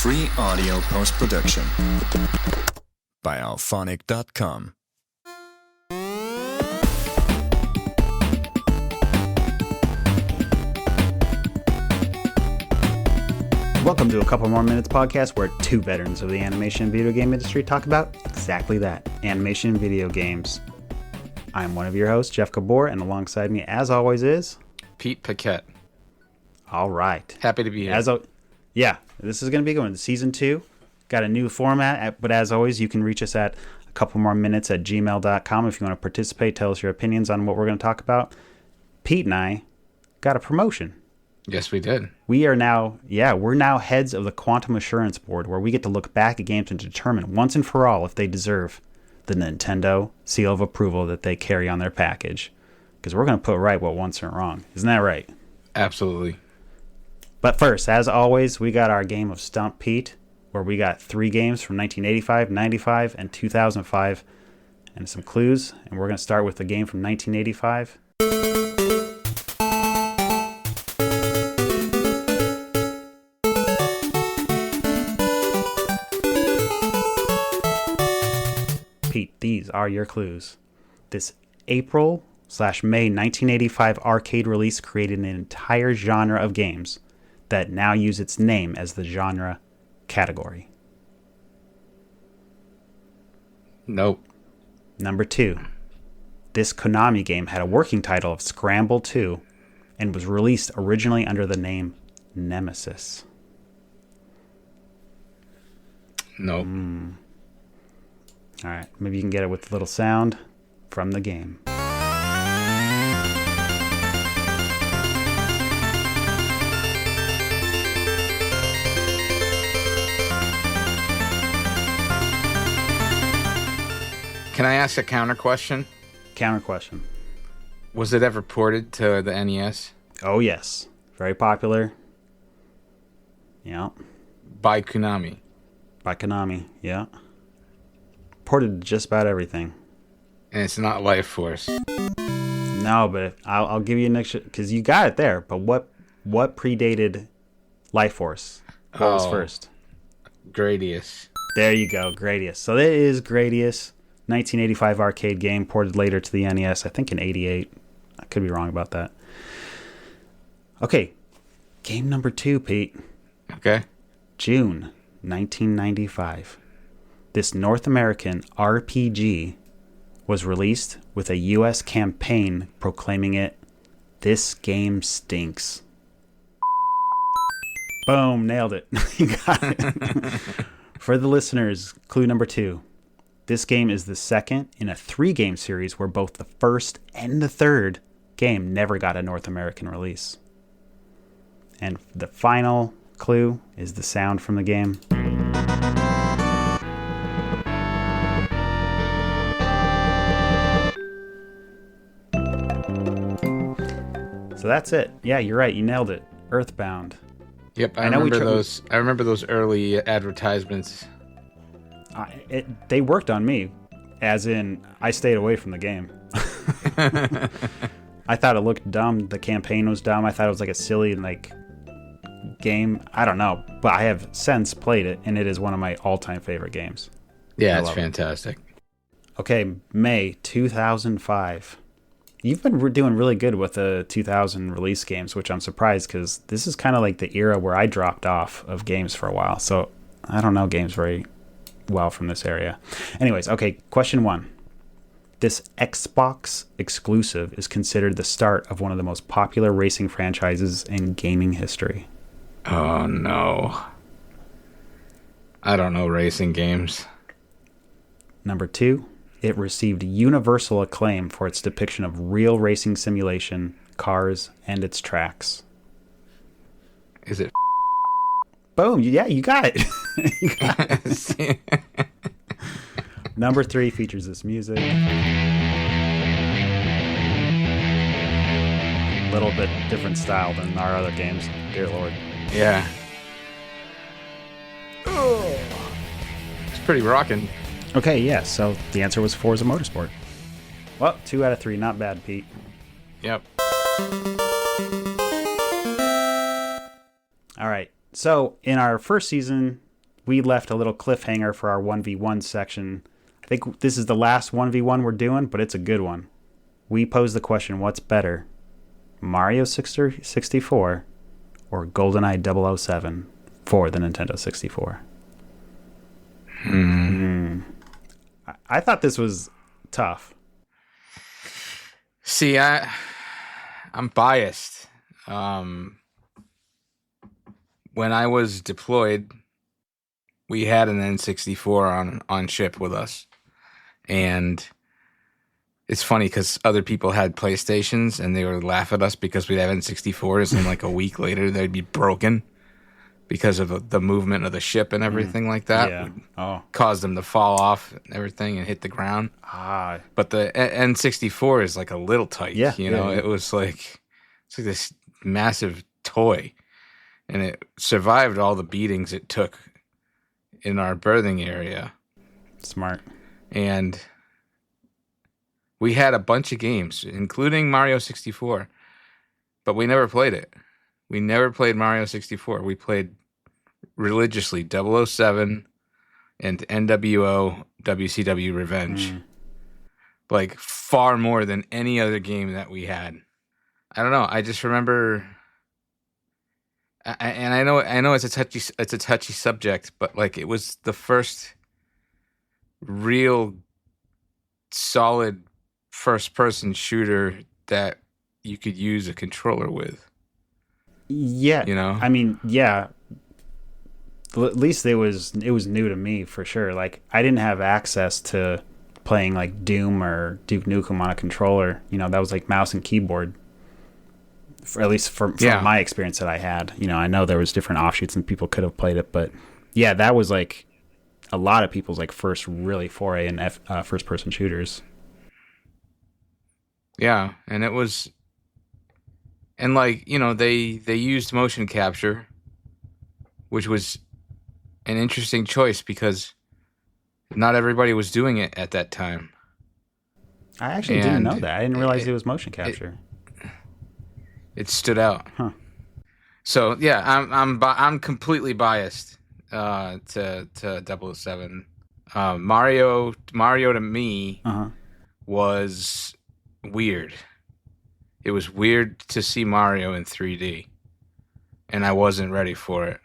Free audio post-production by alphonic.com. Welcome to a Couple More Minutes podcast, where two veterans of the animation and video game industry talk about exactly that, animation and video games. I'm one of your hosts, Jeff Gabor, and alongside me, as always, is... Pete Paquette. All right. Happy to be here. Yeah, this is going to be going to Season 2. Got a new format, but as always, you can reach us at a couple more minutes at gmail.com if you want to participate, tell us your opinions on what we're going to talk about. Pete and I got a promotion. Yes, we did. We're now heads of the Quantum Assurance Board, where we get to look back at games and determine once and for all if they deserve the Nintendo seal of approval that they carry on their package. Because we're going to put right what once went wrong. Isn't that right? Absolutely. But first, as always, we got our game of Stump Pete, where we got 3 games from 1985, 95, and 2005, and some clues. And we're going to start with the game from 1985. Pete, these are your clues. This April/May 1985 arcade release created an entire genre of games that now use its name as the genre category. Nope. Number 2. This Konami game had a working title of Scramble 2 and was released originally under the name Nemesis. Nope. All right, maybe you can get it with a little sound from the game. Can I ask a counter question? Counter question. Was it ever ported to the NES? Oh, yes. Very popular. Yeah. By Konami. By Konami, yeah. Ported to just about everything. And it's not Life Force. No, but I'll give you an extra, because you got it there. But what predated Life Force? What was first? Gradius. There you go, Gradius. So it is Gradius, 1985 arcade game, ported later to the NES, I think in 88. I could be wrong about that. Okay, game number 2, Pete. Okay. June 1995. This North American RPG was released with a U.S. campaign proclaiming it, "This game stinks." Boom, nailed it. You got it. For the listeners, clue number 2. This game is the second in a 3-game series where both the first and the third game never got a North American release. And the final clue is the sound from the game. So that's it. Yeah, you're right. You nailed it. Earthbound. Yep, I remember those. I remember those early advertisements. They worked on me, as in I stayed away from the game. I thought it looked dumb. The campaign was dumb. I thought it was like a silly game. I don't know, but I have since played it, and it is one of my all-time favorite games. Yeah, it's fantastic. Okay, May 2005. You've been doing really good with the 2000 release games, which I'm surprised, because this is kind of like the era where I dropped off of games for a while. So I don't know games very well from this area. Anyways, okay, question 1. This Xbox exclusive is considered the start of one of the most popular racing franchises in gaming history. Oh, no. I don't know racing games. Number 2. It received universal acclaim for its depiction of real racing simulation, cars, and its tracks. Is it? Boom! Yeah, you got it. You got it. Number 3 features this music. A little bit different style than our other games. Dear Lord. Yeah. Oh. It's pretty rocking. Okay, yeah, so the answer was Forza Motorsport. Well, 2 out of 3, not bad, Pete. Yep. All right. So in our first season, we left a little cliffhanger for our 1v1 section. I think this is the last 1v1 we're doing, but it's a good one. We posed the question, what's better, Mario 64 or GoldenEye 007 for the Nintendo 64? I thought this was tough. See, I'm biased. When I was deployed, we had an N64 on ship with us. And it's funny because other people had PlayStations and they would laugh at us because we'd have N64s and like a week later they'd be broken because of the movement of the ship and everything like that. Yeah. Caused them to fall off and everything and hit the ground. But the N64 is like a little tight. Yeah, you know, it was like it's like this massive toy. And it survived all the beatings it took in our berthing area. Smart. And we had a bunch of games, including Mario 64, but we never played it. We never played Mario 64. We played religiously 007 and NWO WCW Revenge. Like far more than any other game that we had. I don't know. I just remember... And I know it's a touchy subject, but like it was the first real solid first person shooter that you could use a controller with. Yeah, you know. I mean, yeah. At least it was new to me for sure. Like I didn't have access to playing like Doom or Duke Nukem on a controller. You know, that was like mouse and keyboard. At least from my experience that I had, you know, I know there was different offshoots and people could have played it, but yeah, that was like a lot of people's like first really foray in first person shooters. Yeah, and it was, and like, you know, they used motion capture, which was an interesting choice because not everybody was doing it at that time. I actually didn't know that. I didn't realize it was motion capture. It stood out. Huh. So yeah, I'm completely biased to 007. Mario to me was weird. It was weird to see Mario in 3D, and I wasn't ready for it.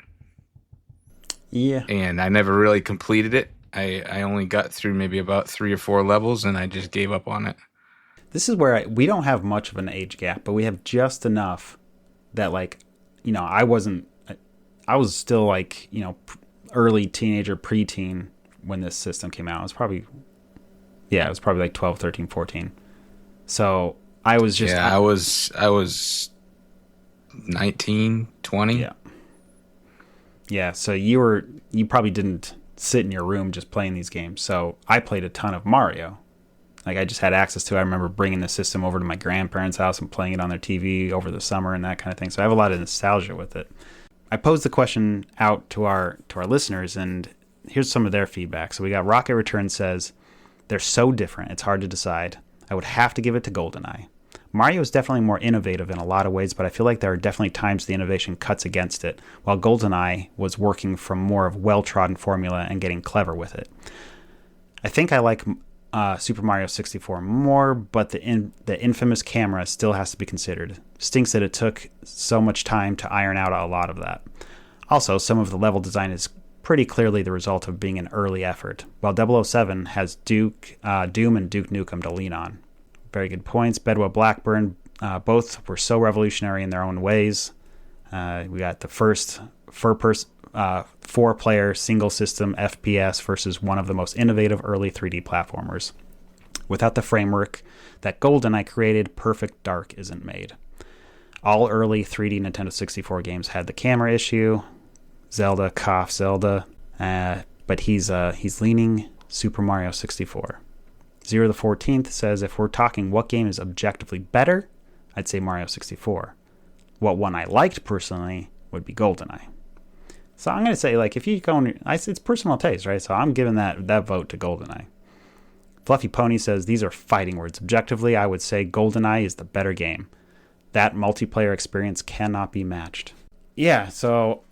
Yeah. And I never really completed it. I only got through maybe about 3 or 4 levels, and I just gave up on it. This is where we don't have much of an age gap, but we have just enough that, like, you know, I was still like, you know, early teenager, preteen when this system came out. It was probably like 12, 13, 14. So I was just... Yeah, I was 19, 20. Yeah. Yeah, so you probably didn't sit in your room just playing these games. So I played a ton of Mario. Like, I just had access to it. I remember bringing the system over to my grandparents' house and playing it on their TV over the summer and that kind of thing. So I have a lot of nostalgia with it. I posed the question out to our listeners, and here's some of their feedback. So we got Rocket Return says, they're so different, it's hard to decide. I would have to give it to GoldenEye. Mario is definitely more innovative in a lot of ways, but I feel like there are definitely times the innovation cuts against it, while GoldenEye was working from more of well-trodden formula and getting clever with it. I think I like Super Mario 64 more, but the infamous camera still has to be considered. Stinks that it took so much time to iron out a lot of that. Also, some of the level design is pretty clearly the result of being an early effort, while 007 has Doom and Duke Nukem to lean on. Very good points. Bedwell Blackburn, both were so revolutionary in their own ways. We got the first four-player single-system FPS versus one of the most innovative early 3D platformers. Without the framework that GoldenEye created, Perfect Dark isn't made. All early 3D Nintendo 64 games had the camera issue. Zelda, but he's leaning Super Mario 64. Zero the 14th says, if we're talking what game is objectively better, I'd say Mario 64. What one I liked personally would be GoldenEye. So I'm going to say, like, if you go in, it's personal taste, right? So I'm giving that vote to GoldenEye. Fluffy Pony says, these are fighting words. Objectively, I would say GoldenEye is the better game. That multiplayer experience cannot be matched. Yeah, so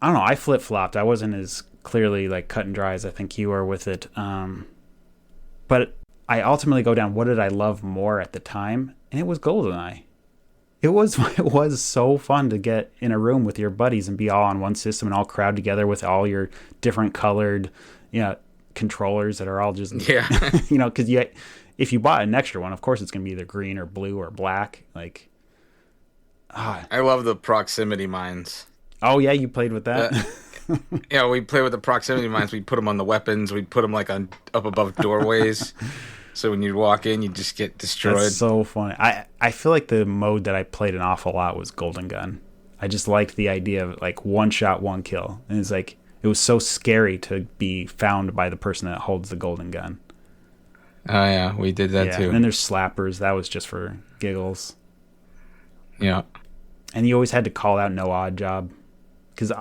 I don't know. I flip flopped. I wasn't as clearly like cut and dry as I think you are with it. But I ultimately go down. What did I love more at the time? And it was Goldeneye. It was so fun to get in a room with your buddies and be all on one system and all crowd together with all your different colored, controllers that are all just because if you bought an extra one, of course it's gonna be either green or blue or black. Like, I love the proximity mines. Oh yeah, you played with that. We play with the proximity mines. We put them on the weapons. We put them like up above doorways. So when you walk in, you just get destroyed. That's so funny. I feel like the mode that I played an awful lot was Golden Gun. I just liked the idea of like one shot, one kill. And it's like, it was so scary to be found by the person that holds the golden gun. Oh yeah, we did that too. And then there's slappers. That was just for giggles. Yeah. And you always had to call out no odd job. Because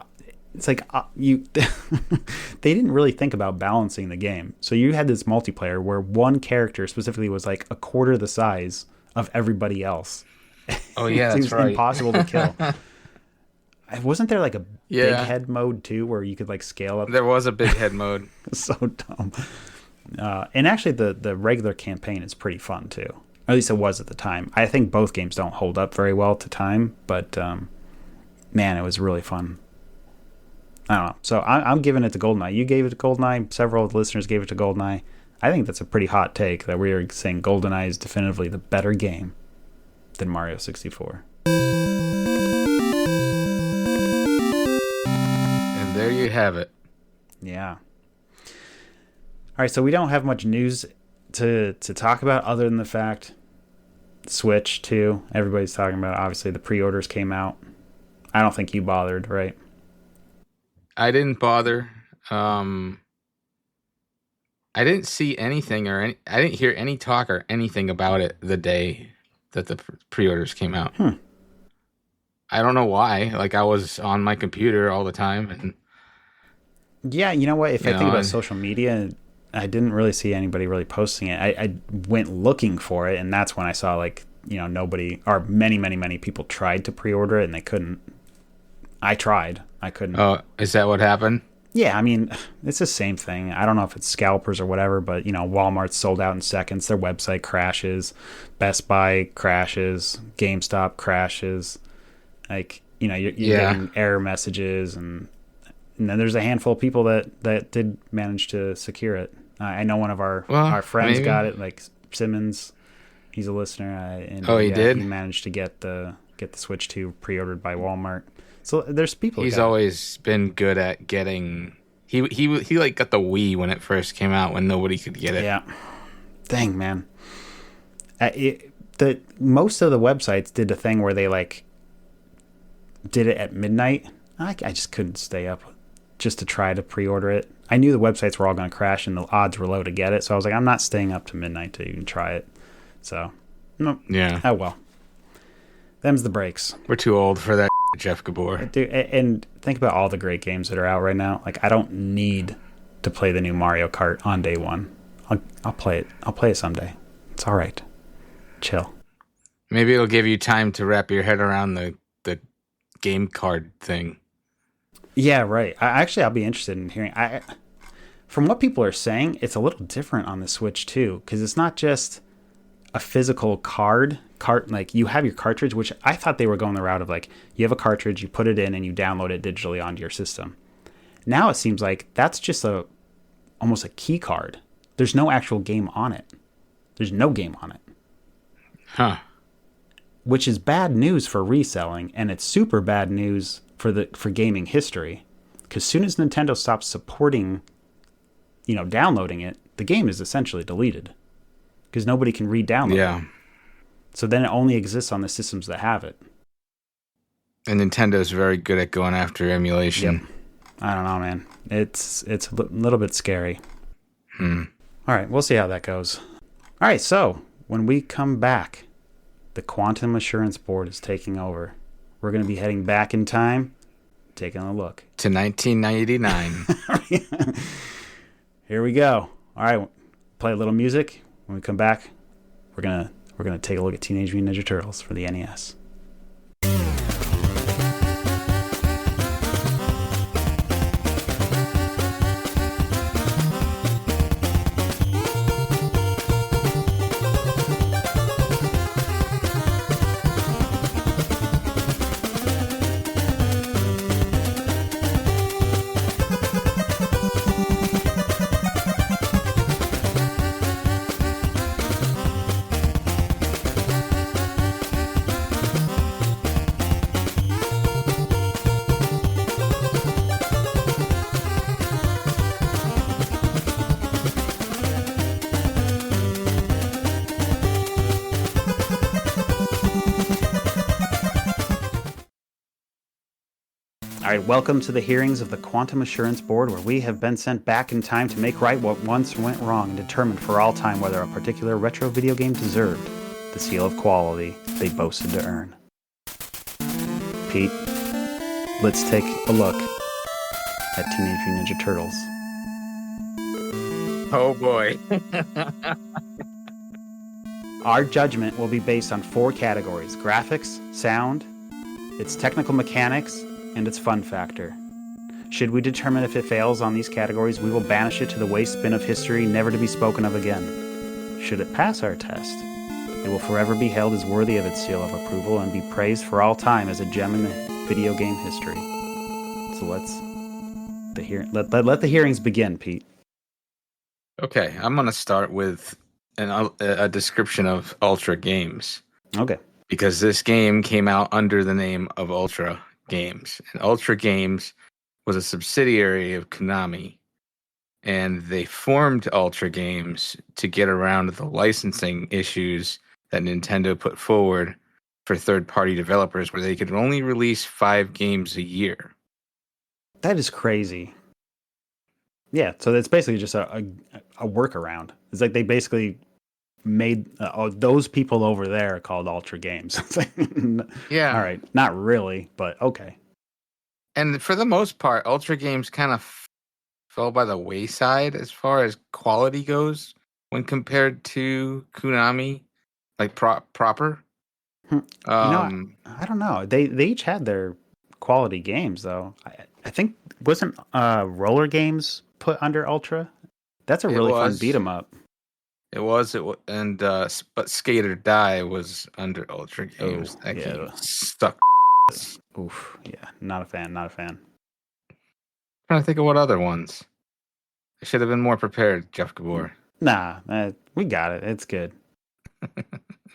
it's like they didn't really think about balancing the game. So you had this multiplayer where one character specifically was like a quarter the size of everybody else. Oh yeah, that's right. It was impossible to kill. Wasn't there like a big head mode too, where you could like scale up? There was a big head mode. So dumb. And actually, the regular campaign is pretty fun too. Or at least it was at the time. I think both games don't hold up very well to time, but man, it was really fun. I don't know. So I'm giving it to Goldeneye. You gave it to Goldeneye. Several of the listeners gave it to Goldeneye. I think that's a pretty hot take that we are saying Goldeneye is definitively the better game than Mario 64. And there you have it. Yeah. All right, so we don't have much news to talk about other than the fact Switch 2. Everybody's talking about it. Obviously, the pre-orders came out. I don't think you bothered, right? I didn't bother. I didn't see anything I didn't hear any talk or anything about it the day that the pre-orders came out. I don't know why. Like, I was on my computer all the time. And yeah, you know what? If I think about social media, I didn't really see anybody really posting it. I went looking for it, and that's when I saw, like, nobody, or many people tried to pre-order it, and they couldn't. I tried. I couldn't. Oh, is that what happened? Yeah, I mean, it's the same thing. I don't know if it's scalpers or whatever, but, Walmart's sold out in seconds. Their website crashes. Best Buy crashes. GameStop crashes. Like, you're getting error messages, and then there's a handful of people that did manage to secure it. I know one of our friends got it, like Simmons. He's a listener. And he did? He managed to get the Switch 2 pre-ordered by Walmart. So there's people. He's always been good at getting. He like got the Wii when it first came out when nobody could get it. Yeah. Dang, man. Most of the websites did the thing where they like did it at midnight. I just couldn't stay up just to try to pre-order it. I knew the websites were all going to crash and the odds were low to get it, so I was like, I'm not staying up to midnight to even try it. So, no. Yeah. Oh well. Them's the breaks. We're too old for that, Jeff Gabor. Dude, and think about all the great games that are out right now. Like, I don't need to play the new Mario Kart on day one. I'll play it. I'll play it someday. It's all right. Chill. Maybe it'll give you time to wrap your head around the game card thing. Yeah, right. I'll be interested in hearing. From what people are saying, it's a little different on the Switch too, because it's not just a physical card. Like, you have your cartridge, which I thought they were going the route of like, you have a cartridge, you put it in, and you download it digitally onto your system. Now it seems like that's just almost a key card. There's no actual game on it. There's no game on it. Huh. Which is bad news for reselling, and it's super bad news for gaming history. Because as soon as Nintendo stops supporting, downloading it, the game is essentially deleted. Because nobody can re-download it. So then it only exists on the systems that have it. And Nintendo's very good at going after emulation. Yep. I don't know, man. It's a little bit scary. All right, we'll see how that goes. All right, so when we come back, the Quantum Assurance Board is taking over. We're going to be heading back in time, taking a look. To 1999. Here we go. All right, play a little music. When we come back, we're gonna take a look at Teenage Mutant Ninja Turtles for the NES. right, welcome to the hearings of the Quantum Assurance Board, where we have been sent back in time to make right what once went wrong and determine for all time whether a particular retro video game deserved the seal of quality they boasted to earn. Pete, let's take a look at Teenage Mutant Ninja Turtles. Oh boy. Our judgment will be based on 4 categories: graphics, sound, its technical mechanics, and its fun factor. Should we determine if it fails on these categories, we will banish it to the waste bin of history, never to be spoken of again. Should it pass our test, it will forever be held as worthy of its seal of approval and be praised for all time as a gem in video game history. So let the hearings begin, Pete. Okay, I'm going to start with a description of Ultra Games. Okay. Because this game came out under the name of Ultra Games. And Ultra Games was a subsidiary of Konami. And they formed Ultra Games to get around the licensing issues that Nintendo put forward for third-party developers, where they could only release 5 games a year. That is crazy. Yeah, so it's basically just a workaround. It's like they basically made those people over there called Ultra Games. Yeah. All right. Not really, but okay. And for the most part, Ultra Games kind of fell by the wayside as far as quality goes when compared to Konami, like proper. I don't know. They each had their quality games, though. I think wasn't Roller Games put under Ultra? That's a really fun beat 'em up. It was, but Skate or Die was under Ultra Games. Oh, yeah. Game stuck. Oof, yeah, not a fan. Trying to think of what other ones. I should have been more prepared, Jeff Gabor. Nah, we got it. It's good.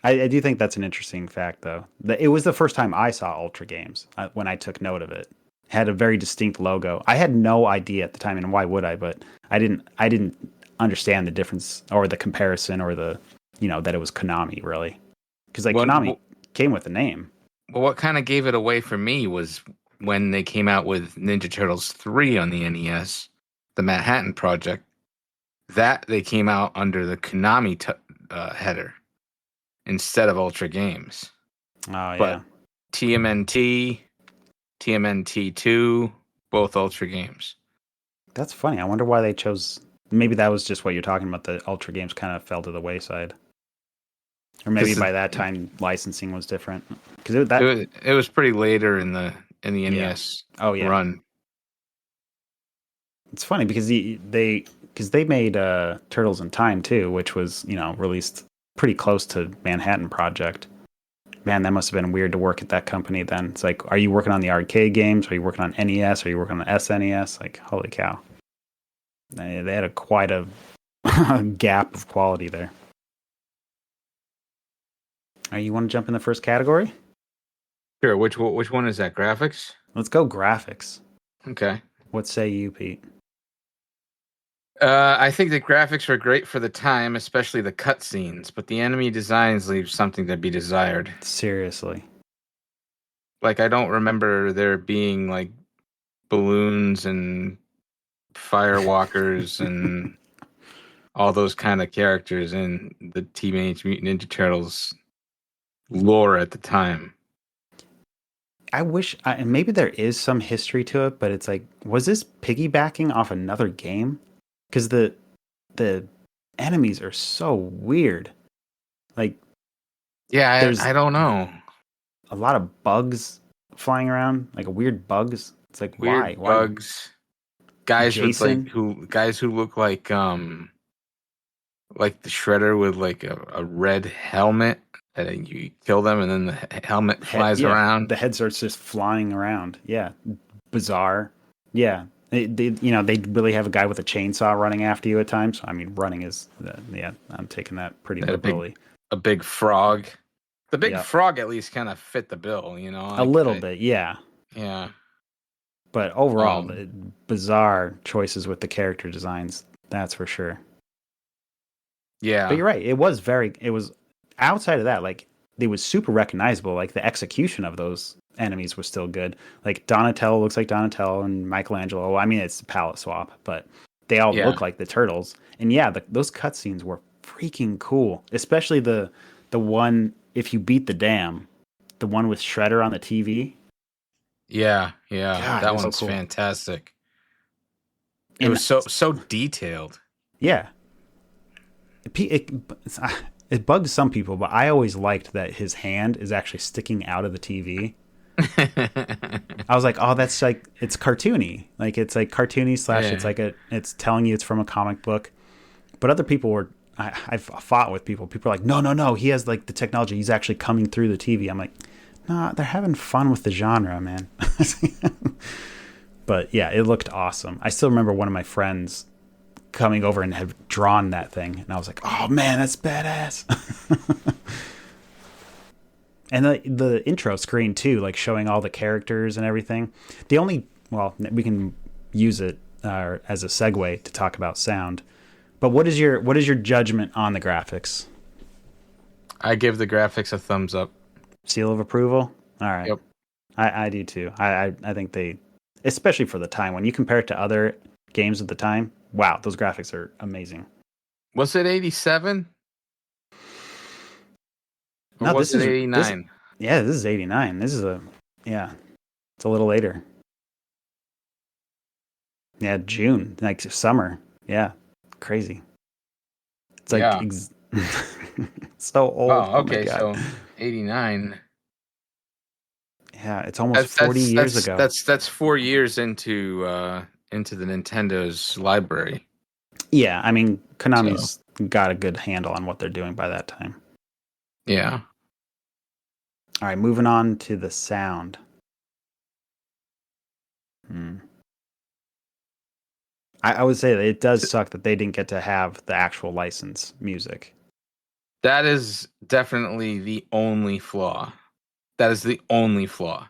I do think that's an interesting fact, though. It was the first time I saw Ultra Games when I took note of it. It had a very distinct logo. I had no idea at the time, and why would I? But I didn't understand the difference or the comparison or that it was Konami, really. Because Konami came with the name. Well, what kind of gave it away for me was when they came out with Ninja Turtles 3 on the NES, the Manhattan Project. That they came out under the Konami header instead of Ultra Games. Oh, yeah. But TMNT, TMNT2, both Ultra Games. That's funny. I wonder why they chose... Maybe that was just what you're talking about. The Ultra Games kind of fell to the wayside. Or maybe by that time, licensing was different. Because it was pretty later in the NES run. It's funny because they made Turtles in Time too, which was released pretty close to Manhattan Project. Man, that must have been weird to work at that company then. It's like, are you working on the arcade games? Are you working on NES? Are you working on the SNES? Like, holy cow. They had quite a gap of quality there. You want to jump in the first category? Sure. Which one is that? Graphics? Let's go graphics. Okay. What say you, Pete? I think the graphics were great for the time, especially the cutscenes, but the enemy designs leave something to be desired. Seriously. Like, I don't remember there being like balloons and firewalkers and all those kind of characters in the Teenage Mutant Ninja Turtles lore at the time. I wish, and maybe there is some history to it, but it's like, was this piggybacking off another game? Because the enemies are so weird. Like, yeah, I don't know. A lot of bugs flying around, like weird bugs. It's like, weird why? Bugs. Guys Jason? who look like the Shredder with like a red helmet, and you kill them and then the helmet flies around. The head starts just flying around. Yeah. Bizarre. Yeah. They really have a guy with a chainsaw running after you at times. I mean, running is, I'm taking that pretty liberally. A big frog. The big frog at least kind of fit the bill, a little bit, yeah. Yeah. But overall, bizarre choices with the character designs, that's for sure. Yeah. But you're right. It was outside of that, like, it was super recognizable. Like the execution of those enemies was still good. Like Donatello looks like Donatello, and Michelangelo. I mean, it's a palette swap, but they all Yeah. look like the turtles. And yeah, those cutscenes were freaking cool. Especially the one if you beat the dam, the one with Shredder on the TV. Yeah. God, That it was so one's cool. fantastic. It And was so detailed. yeah, it bugs some people, but I always liked that his hand is actually sticking out of the TV. I was like, oh, that's like, it's cartoony. Like, it's like cartoony slash, it's Yeah. like it's telling you it's from a comic book. But other people were, I've fought with people. People are like, no, he has like the technology. He's actually coming through the TV. I'm like, nah, they're having fun with the genre, man. But yeah, it looked awesome. I still remember one of my friends coming over and had drawn that thing. And I was like, oh man, that's badass. And the intro screen too, like showing all the characters and everything. We can use it as a segue to talk about sound. But what is your judgment on the graphics? I give the graphics a thumbs up. Seal of approval? All right. Yep. I do too. I think they, especially for the time, when you compare it to other games of the time, wow, those graphics are amazing. Was it 87? Or No, was this it is 89? this is 89. This is it's a little later. Yeah, June, like summer. Yeah, crazy. It's like Yeah. so old. Oh, Oh my okay. God. So 89. Yeah, it's almost 40 years ago. That's 4 years into the Nintendo's library. Yeah, I mean, Konami's got a good handle on what they're doing by that time. Yeah. All right, moving on to the sound. I would say that it does suck that they didn't get to have the actual license music. That is definitely the only flaw. That is the only flaw.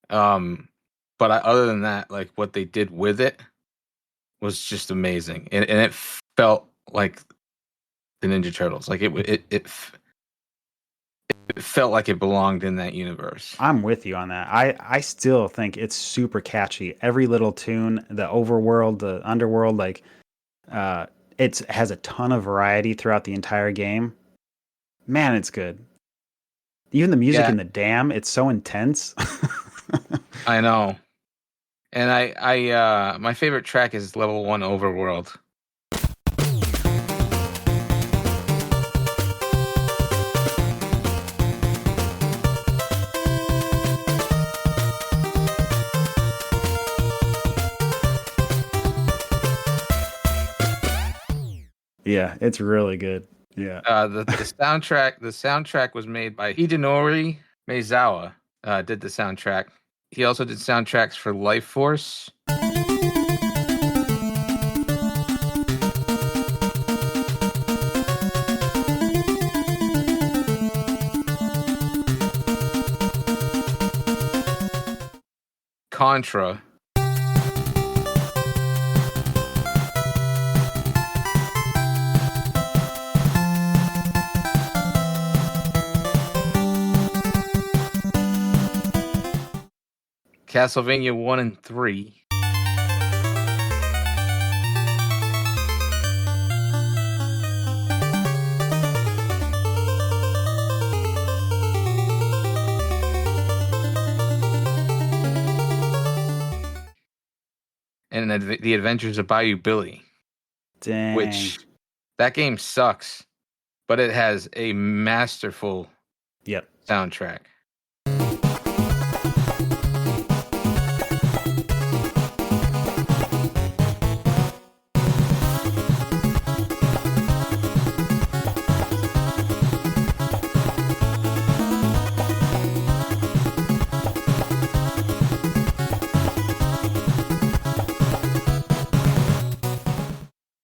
But other than that, like what they did with it was just amazing, and it felt like the Ninja Turtles. Like it felt like it belonged in that universe. I'm with you on that. I still think it's super catchy. Every little tune, the overworld, the underworld, like it has a ton of variety throughout the entire game. Man, it's good. Even the music in the dam, it's so intense. I know. And I my favorite track is level 1 Overworld. Yeah, it's really good. Yeah. The soundtrack was made by Hidenori Maezawa. Did the soundtrack. He also did soundtracks for Life Force. Contra. Castlevania 1 and 3. And The Adventures of Bayou Billy. Dang. Which, that game sucks, but it has a masterful soundtrack.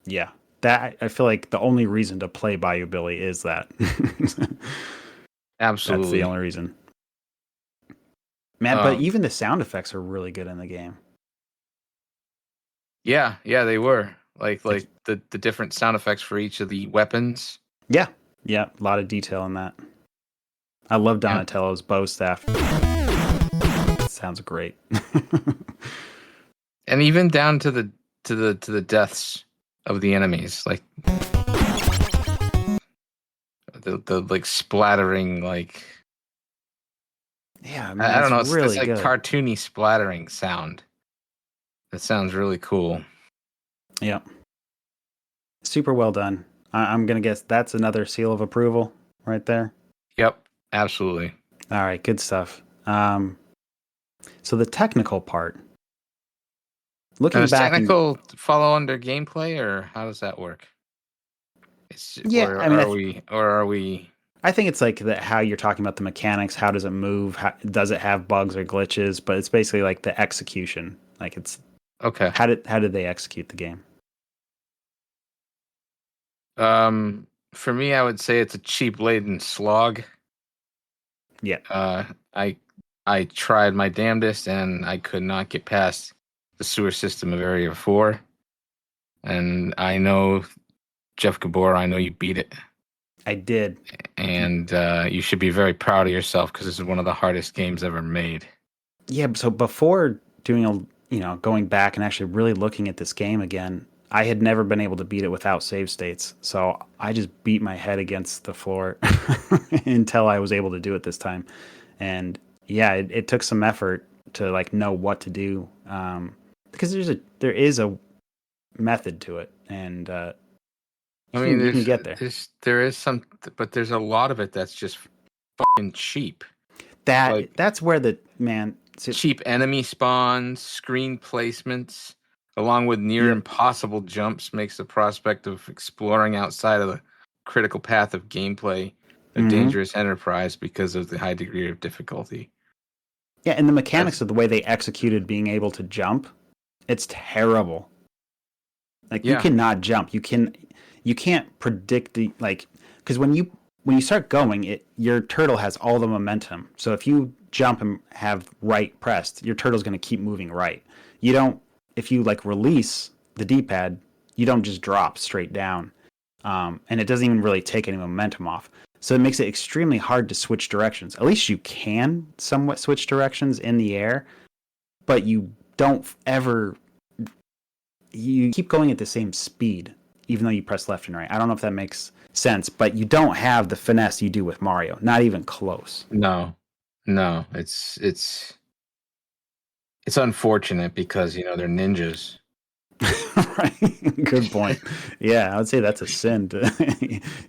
Yeah. That I feel like the only reason to play Bayou Billy is that. Absolutely. That's the only reason. Man, but even the sound effects are really good in the game. Yeah, they were. Like the different sound effects for each of the weapons. Yeah. Yeah, a lot of detail in that. I love Donatello's bow staff. Sounds great. And even down to the deaths of the enemies, like the like splattering, like Yeah, man, I don't know, it's really like good. cartoony splattering sound. That sounds really cool. Yeah, super well done. I'm gonna guess that's another seal of approval right there. Yep, absolutely. All right, good stuff. So the technical part. Looking Does back, technical follow under gameplay, or how does that work? yeah, Or I mean, are we? I think it's like how you're talking about the mechanics. How does it move? Does it have bugs or glitches? But it's basically like the execution. Like it's Okay. how did they execute the game? For me, I would say it's a cheap laden slog. Yeah, I tried my damnedest, and I could not get past the sewer system of Area 4. And I know, Jeff Gabor, I know you beat it. I did. And you should be very proud of yourself, because this is one of the hardest games ever made. Yeah, so before doing going back and actually really looking at this game again, I had never been able to beat it without save states. So I just beat my head against the floor until I was able to do it this time. And yeah, it took some effort to like know what to do, because there is a method to it, and you can get there. There is some, but there's a lot of it that's just fucking cheap. That's where cheap enemy spawns, screen placements, along with near impossible jumps, makes the prospect of exploring outside of the critical path of gameplay a dangerous enterprise because of the high degree of difficulty. Yeah, and the mechanics of the way they executed being able to jump, it's terrible. Like you cannot jump. You can't predict because when you start going, your turtle has all the momentum. So if you jump and have right pressed, your turtle's going to keep moving right. If you like release the D-pad, you don't just drop straight down. And it doesn't even really take any momentum off. So it makes it extremely hard to switch directions. At least you can somewhat switch directions in the air, but you don't ever. You keep going at the same speed, even though you press left and right. I don't know if that makes sense, but you don't have the finesse you do with Mario. Not even close. No, it's unfortunate because they're ninjas. Right. Good point. Yeah, I would say that's a sin.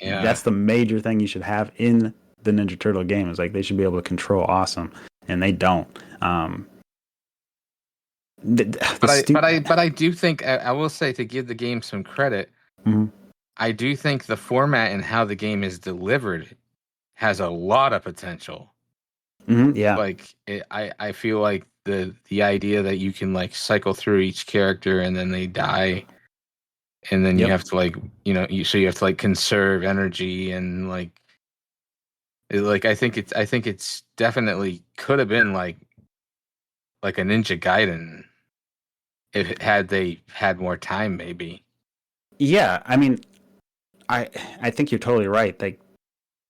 That's the major thing you should have in the Ninja Turtle game, is like they should be able to control awesome, and they don't. But I do think I will say, to give the game some credit, I do think the format and how the game is delivered has a lot of potential. Yeah. Like I feel like the idea that you can like cycle through each character and then they die, and then you have to you have to like conserve energy, and I think it's definitely could have been like a Ninja Gaiden if they had more time, maybe. Yeah, I mean, I think you're totally right. Like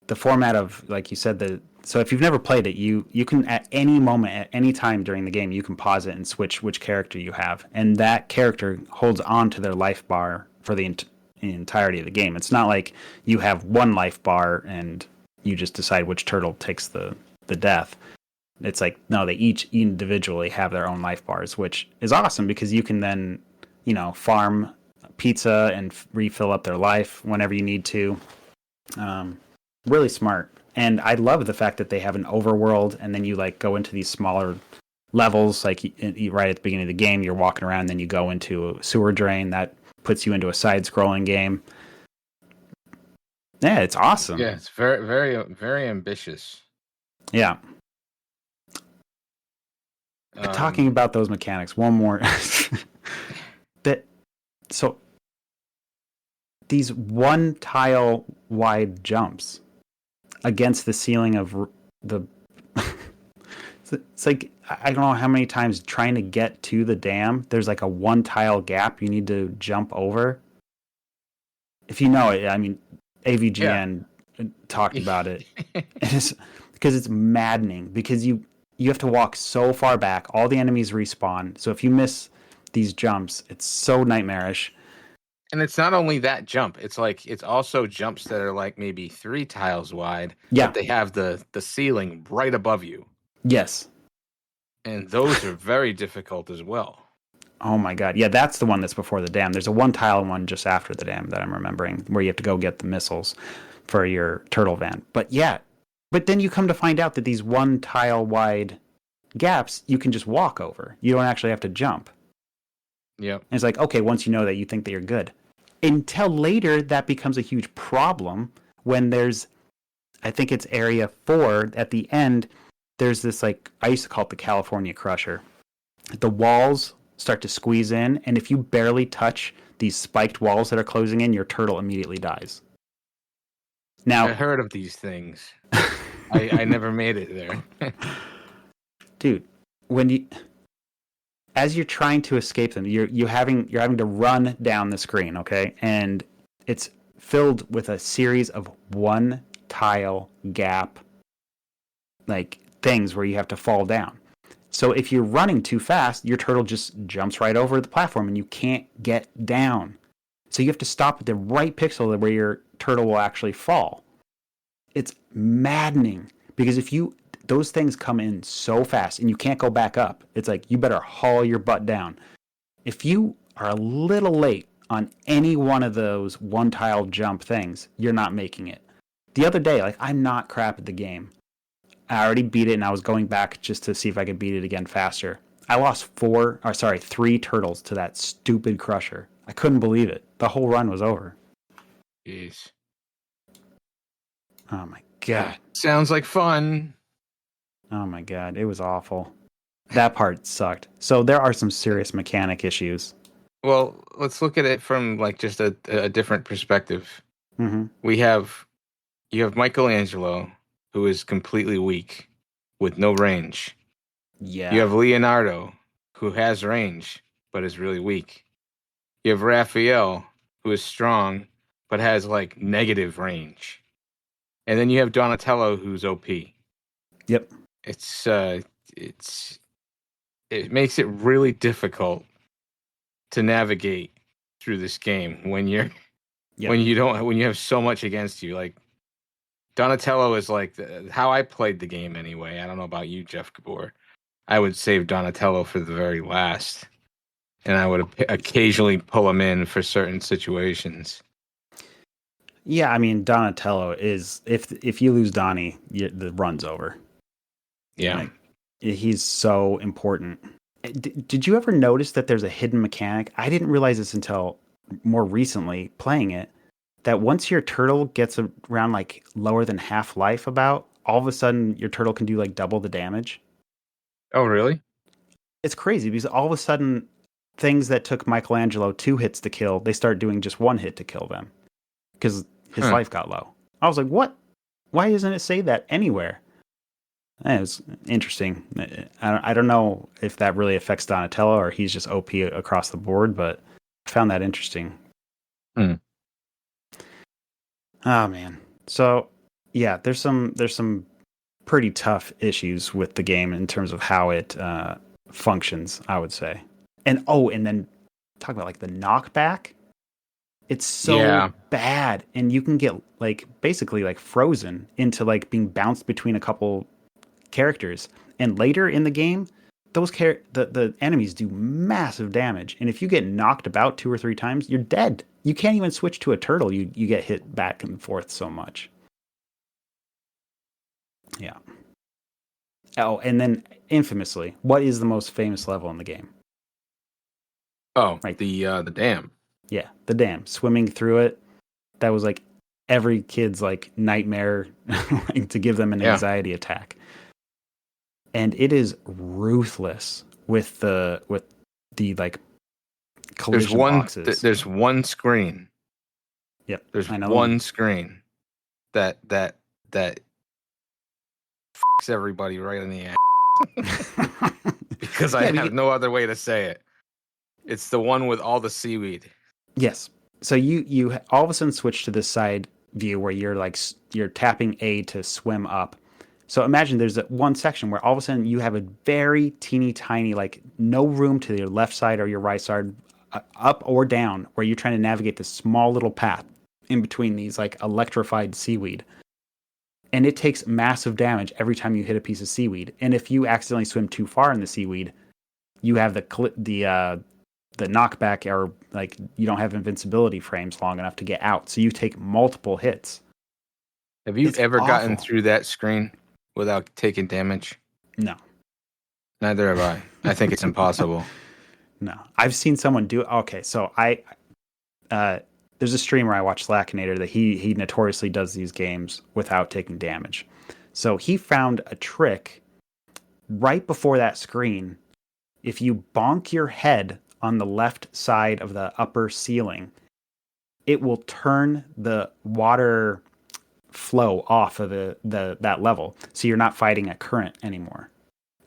the format of, like you said, so if you've never played it, you can at any moment, at any time during the game, you can pause it and switch which character you have, and that character holds on to their life bar for the entirety of the game. It's not like you have one life bar and you just decide which turtle takes the death. It's like, no, they each individually have their own life bars, which is awesome because you can then, farm pizza and refill up their life whenever you need to. Really smart. And I love the fact that they have an overworld, and then you like go into these smaller levels, like right at the beginning of the game, you're walking around, then you go into a sewer drain that puts you into a side-scrolling game. Yeah, it's awesome. Yeah, it's very, very, very ambitious. Yeah. Talking about those mechanics, one more. So these one tile wide jumps against the ceiling of the it's like, I don't know how many times trying to get to the dam, there's like a one tile gap you need to jump over. If you know it, I mean, AVGN talked about it. It is because it's maddening. Because you have to walk so far back. All the enemies respawn. So if you miss these jumps, it's so nightmarish. And it's not only that jump. It's like it's also jumps that are like maybe 3 tiles wide. Yeah. But they have the ceiling right above you. Yes. And those are very difficult as well. Oh my god. Yeah, that's the one that's before the dam. There's a 1-tile one just after the dam that I'm remembering, where you have to go get the missiles for your turtle van. But yeah. But then you come to find out that these 1-tile wide gaps you can just walk over. You don't actually have to jump. Yep. And it's like, okay, once you know that, you think that you're good. Until later, that becomes a huge problem when there's, I think it's area 4 at the end. There's this, like, I used to call it the California Crusher. The walls start to squeeze in, and if you barely touch these spiked walls that are closing in, your turtle immediately dies. Now, I heard of these things. I never made it there. Dude, as you're trying to escape them, you're having to run down the screen, okay? And it's filled with a series of 1-tile gap, like, things where you have to fall down. So if you're running too fast, your turtle just jumps right over the platform and you can't get down. So you have to stop at the right pixel where your turtle will actually fall. It's maddening because those things come in so fast and you can't go back up. It's like you better haul your butt down. If you are a little late on any one of those 1-tile jump things, you're not making it. The other day, like, I'm not crap at the game. I already beat it and I was going back just to see if I could beat it again faster. I lost 3 turtles to that stupid crusher. I couldn't believe it. The whole run was over. Jeez. Oh my god. Sounds like fun. Oh my god, it was awful. That part sucked. So there are some serious mechanic issues. Well, let's look at it from like just a different perspective. Mm-hmm. You have Michelangelo, who is completely weak with no range. Yeah. You have Leonardo, who has range but is really weak. You have Raphael, who is strong but has like negative range. And then you have Donatello, who's OP. Yep. It makes it really difficult to navigate through this game when you have so much against you. Like Donatello is like how I played the game anyway. I don't know about you, Jeff Gabor. I would save Donatello for the very last, and I would occasionally pull him in for certain situations. Yeah, I mean Donatello is if you lose Donnie, the run's over. Yeah. Like, he's so important. Did you ever notice that there's a hidden mechanic? I didn't realize this until more recently playing it, that once your turtle gets around like lower than half life all of a sudden your turtle can do like double the damage. Oh, really? It's crazy because all of a sudden things that took Michelangelo 2 hits to kill, they start doing just 1 hit to kill them because his life got low. I was like, what? Why doesn't it say that anywhere? It was interesting. I don't know if that really affects Donatello or he's just OP across the board, but I found that interesting. Oh man. So yeah, there's some pretty tough issues with the game in terms of how it functions, I would say. And then talk about like the knockback. It's so bad, and you can get like basically like frozen into like being bounced between a couple characters, and later in the game those the enemies do massive damage, and if you get knocked about 2 or 3 times, you're dead. You can't even switch to a turtle. You get hit back and forth so much. Yeah. Oh, and then infamously, what is the most famous level in the game? Oh, right. The dam. Yeah, the dam. Swimming through it. That was like every kid's like nightmare like, to give them an anxiety attack. And it is ruthless with the like collision boxes. There's one screen. Yep. There's one screen that fucks everybody right in the ass. Because I have no other way to say it. It's the one with all the seaweed. Yes. So you all of a sudden switch to this side view where you're tapping A to swim up. So imagine there's one section where all of a sudden you have a very teeny tiny, like no room to your left side or your right side, up or down, where you're trying to navigate this small little path in between these like electrified seaweed. And it takes massive damage every time you hit a piece of seaweed. And if you accidentally swim too far in the seaweed, you have the knockback, or like you don't have invincibility frames long enough to get out. So you take multiple hits. Have you ever awful. gotten through that screen without taking damage? No. Neither have I. I think it's impossible. No. I've seen someone do it. Okay, so there's a streamer I watch, Slackinator, that he notoriously does these games without taking damage. So he found a trick right before that screen. If you bonk your head on the left side of the upper ceiling, it will turn the water flow off of that level. So you're not fighting a current anymore.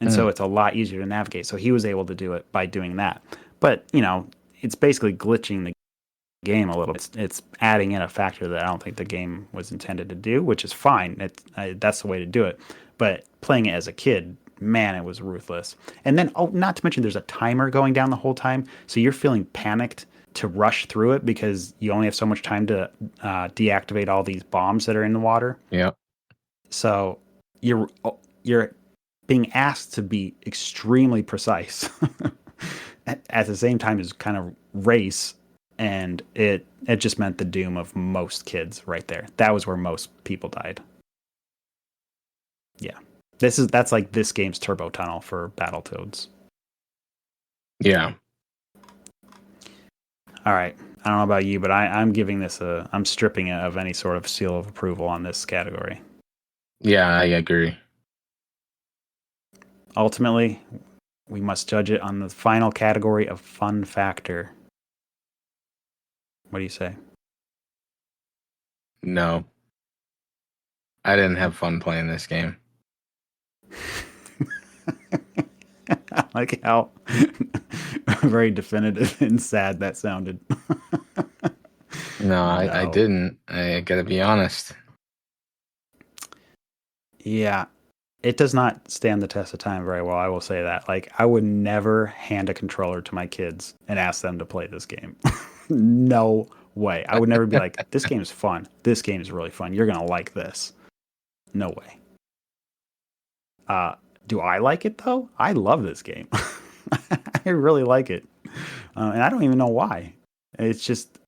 And so it's a lot easier to navigate. So he was able to do it by doing that. But, it's basically glitching the game a little bit. It's adding in a factor that I don't think the game was intended to do, which is fine. That's the way to do it. But playing it as a kid, man, it was ruthless. And then, not to mention there's a timer going down the whole time. So you're feeling panicked to rush through it because you only have so much time to deactivate all these bombs that are in the water. Yeah. So you're being asked to be extremely precise at the same time as kind of race, and it just meant the doom of most kids right there. That was where most people died. Yeah. That's like this game's turbo tunnel for Battletoads. Yeah. All right. I don't know about you, but I'm giving this I'm stripping it of any sort of seal of approval on this category. Yeah, I agree. Ultimately, we must judge it on the final category of fun factor. What do you say? No. I didn't have fun playing this game. I like how very definitive and sad that sounded. No, I didn't. I gotta be honest. Yeah, it does not stand the test of time very well, I will say that. Like, I would never hand a controller to my kids and ask them to play this game. No way. I would never be like, this game is fun. This game is really fun. You're going to like this. No way. Do I like it, though? I love this game. I really like it. And I don't even know why. It's just,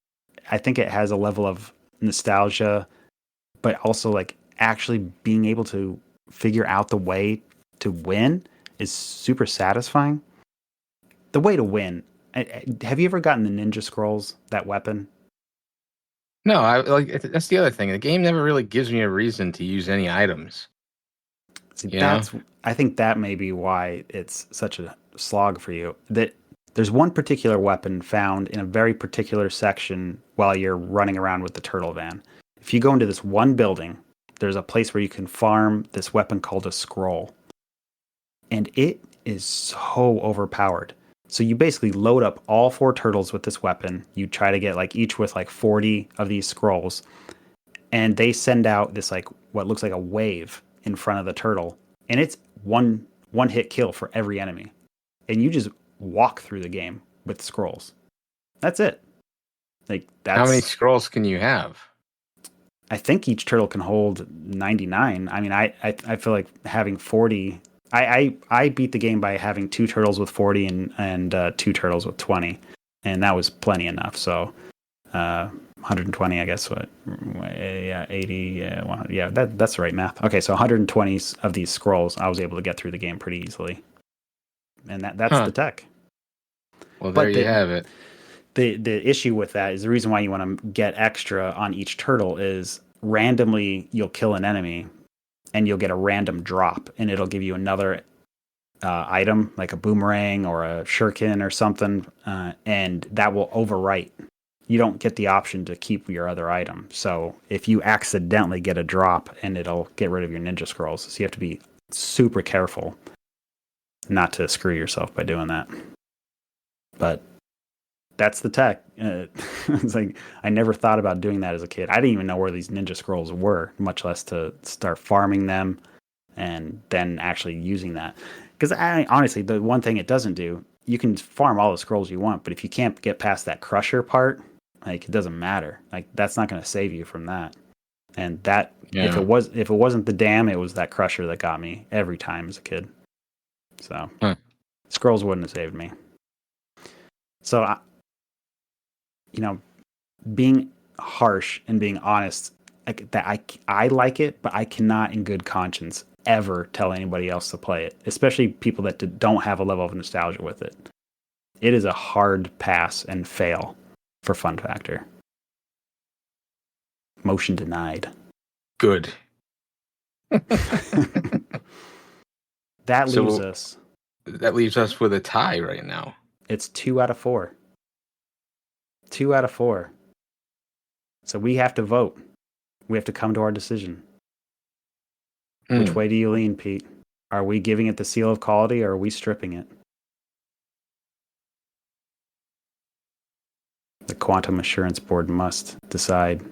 I think it has a level of nostalgia, but also like actually being able to figure out the way to win is super satisfying. The way to win. Have you ever gotten the Ninja Scrolls, that weapon? No, that's the other thing. The game never really gives me a reason to use any items. See, I think that may be why it's such a slog for you. That there's one particular weapon found in a very particular section while you're running around with the turtle van. If you go into this one building, there's a place where you can farm this weapon called a scroll. And it is so overpowered. So you basically load up all 4 turtles with this weapon. You try to get like each with like 40 of these scrolls. And they send out this like what looks like a wave in front of the turtle. And it's one hit kill for every enemy. And you just walk through the game with scrolls. That's it. How many scrolls can you have? I think each turtle can hold 99. I mean, I feel like having 40. I beat the game by having 2 turtles with 40 and 2 turtles with 20, and that was plenty enough. So 120, I guess. What? Yeah, 80. Yeah, that's the right math. Okay, so 120 of these scrolls, I was able to get through the game pretty easily, and that's the tech. Well, there you have it. The issue with that is the reason why you want to get extra on each turtle is randomly you'll kill an enemy and you'll get a random drop, and it'll give you another item like a boomerang or a shuriken or something, and that will overwrite. You don't get the option to keep your other item. So if you accidentally get a drop, and it'll get rid of your ninja scrolls. So you have to be super careful not to screw yourself by doing that. But that's the tech. It's like, I never thought about doing that as a kid. I didn't even know where these ninja scrolls were, much less to start farming them and then actually using that. Because honestly, the one thing it doesn't do, you can farm all the scrolls you want, but if you can't get past that crusher part, like it doesn't matter. Like that's not going to save you from that. And that if it wasn't the dam, it was that crusher that got me every time as a kid. So scrolls wouldn't have saved me. So being harsh and being honest, like that I like it, but I cannot in good conscience ever tell anybody else to play it, especially people that don't have a level of nostalgia with it. It is a hard pass and fail for fun factor. Motion denied. Good. That leaves us with a tie right now. It's 2 out of 4. 2 out of 4. So we have to vote. We have to come to our decision. Which way do you lean, Pete? Are we giving it the seal of quality or are we stripping it? The Quantum Assurance Board must decide.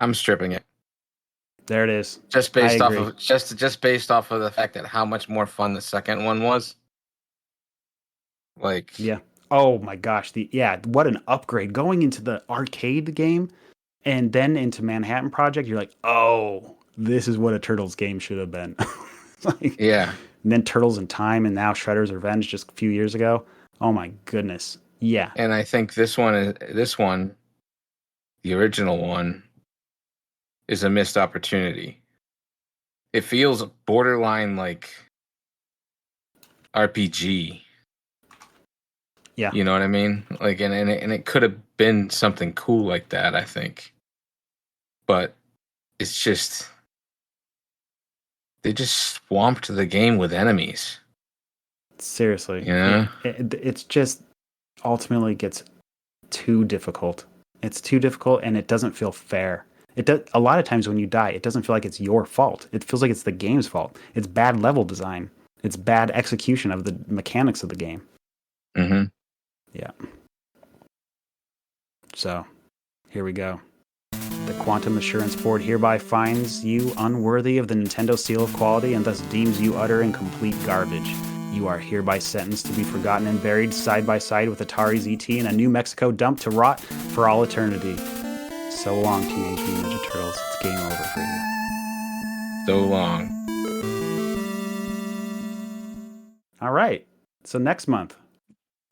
I'm stripping it. There it is. Just based off of just based off of the fact that how much more fun the second one was. Like, yeah. Oh my gosh. What an upgrade. Going into the arcade game and then into Manhattan Project, you're like, oh, this is what a Turtles game should have been. Like, yeah. And then Turtles in Time and now Shredder's Revenge just a few years ago. Oh my goodness. Yeah. And I think this one, the original one, is a missed opportunity. It feels borderline like RPG. Yeah. You know what I mean? Like, and it could have been something cool like that, I think. But it's just, they just swamped the game with enemies. Seriously. Yeah. It's just ultimately gets too difficult. It's too difficult and it doesn't feel fair. A lot of times when you die, it doesn't feel like it's your fault. It feels like it's the game's fault. It's bad level design. It's bad execution of the mechanics of the game. Mm-hmm. Yeah. So, here we go. The Quantum Assurance Board hereby finds you unworthy of the Nintendo seal of quality and thus deems you utter and complete garbage. You are hereby sentenced to be forgotten and buried side by side with Atari's ET in a New Mexico dump to rot for all eternity. So long, Teenage Mutant Ninja Turtles. It's game over for you. So long. All right. So next month,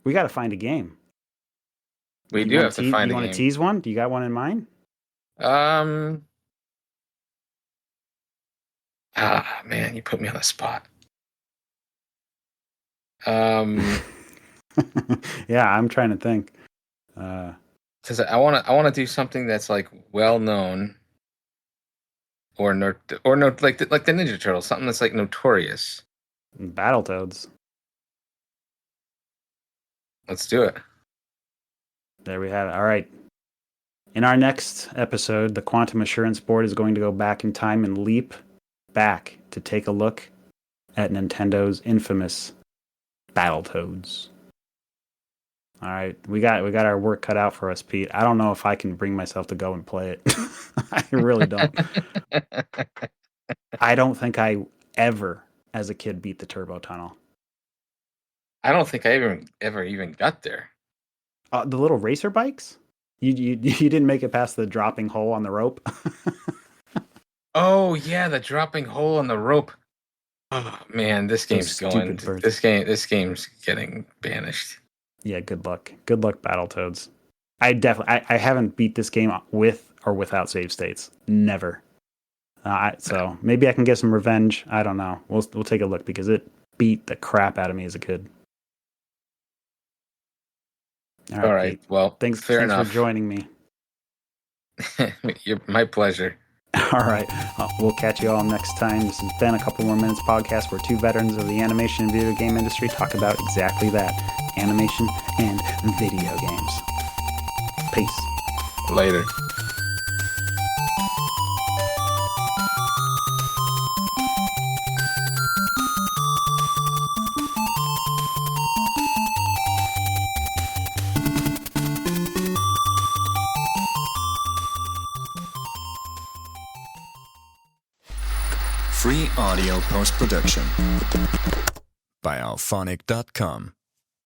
we got to find a game. We do have to find a game. You want to tease one? Do you got one in mind? Man, you put me on the spot. Yeah, I'm trying to think. Because I want to do something that's like well known, or no, like the Ninja Turtles, something that's like notorious. Battletoads. Let's do it. There we have it. All right. In our next episode, the Quantum Assurance Board is going to go back in time and leap back to take a look at Nintendo's infamous Battletoads. All right, we got our work cut out for us, Pete. I don't know if I can bring myself to go and play it. I really don't. I don't think I ever, as a kid, beat the Turbo Tunnel. I don't think I ever even got there. The little racer bikes? You didn't make it past the dropping hole on the rope? Oh yeah, the dropping hole on the rope. Oh man, this game's going. This game's getting banished. Yeah, good luck. Good luck, Battletoads. I haven't beat this game with or without save states. Never. So maybe I can get some revenge. I don't know. We'll take a look because it beat the crap out of me as a kid. All right. Pete. Well, thanks for joining me. My pleasure. All right. We'll catch you all next time. This has been a Couple More Minutes podcast where two veterans of the animation and video game industry talk about exactly that, animation and video games. Peace. Later. free audio post-production by alphonic.com.